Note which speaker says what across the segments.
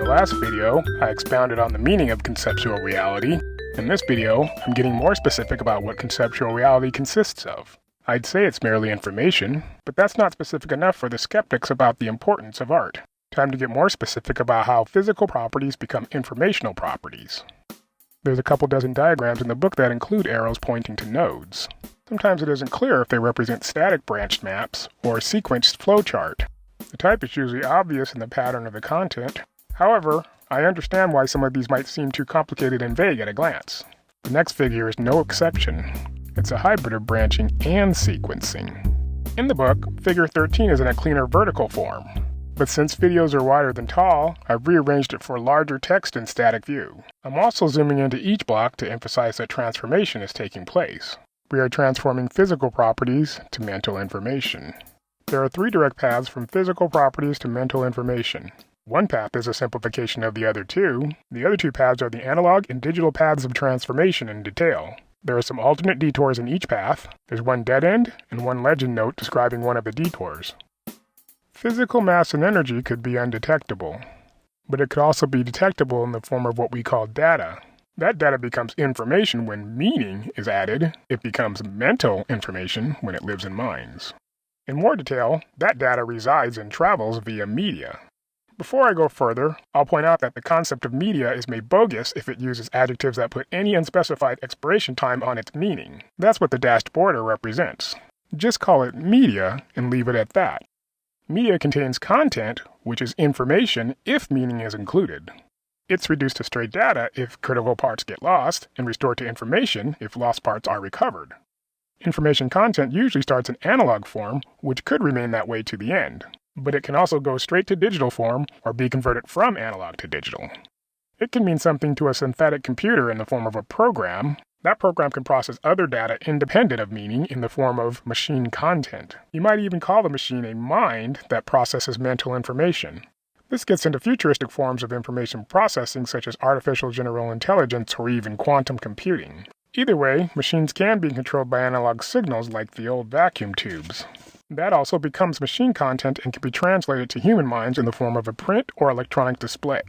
Speaker 1: the last video, I expounded on the meaning of conceptual reality. In this video, I'm getting more specific about what conceptual reality consists of. I'd say it's merely information, but that's not specific enough for the skeptics about the importance of art. Time to get more specific about how physical properties become informational properties. There's a couple dozen diagrams in the book that include arrows pointing to nodes. Sometimes it isn't clear if they represent static branched maps or a sequenced flowchart. The type is usually obvious in the pattern of the content. However, I understand why some of these might seem too complicated and vague at a glance. The next figure is no exception. It's a hybrid of branching and sequencing. In the book, figure 13 is in a cleaner vertical form. But since videos are wider than tall, I've rearranged it for larger text in static view. I'm also zooming into each block to emphasize that transformation is taking place. We are transforming physical properties to mental information. There are three direct paths from physical properties to mental information. One path is a simplification of the other two. The other two paths are the analog and digital paths of transformation in detail. There are some alternate detours in each path. There's one dead end and one legend note describing one of the detours. Physical mass and energy could be undetectable, but it could also be detectable in the form of what we call data. That data becomes information when meaning is added. It becomes mental information when it lives in minds. In more detail, that data resides and travels via media. Before I go further, I'll point out that the concept of media is made bogus if it uses adjectives that put any unspecified expiration time on its meaning. That's what the dashed border represents. Just call it media and leave it at that. Media contains content, which is information if meaning is included. It's reduced to straight data if critical parts get lost, and restored to information if lost parts are recovered. Information content usually starts in analog form, which could remain that way to the end, but it can also go straight to digital form or be converted from analog to digital. It can mean something to a synthetic computer in the form of a program. That program can process other data independent of meaning in the form of machine content. You might even call the machine a mind that processes mental information. This gets into futuristic forms of information processing such as artificial general intelligence or even quantum computing. Either way, machines can be controlled by analog signals like the old vacuum tubes. That also becomes machine content and can be translated to human minds in the form of a print or electronic display.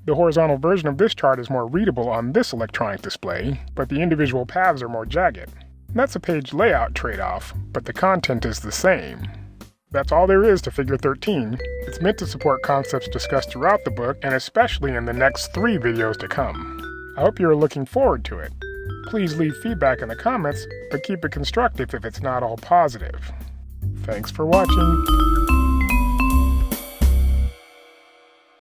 Speaker 1: The horizontal version of this chart is more readable on this electronic display, but the individual paths are more jagged. That's a page layout trade-off, but the content is the same. That's all there is to Figure 13. It's meant to support concepts discussed throughout the book, and especially in the next 3 videos to come. I hope you are looking forward to it. Please leave feedback in the comments, but keep it constructive if it's not all positive. Thanks for watching.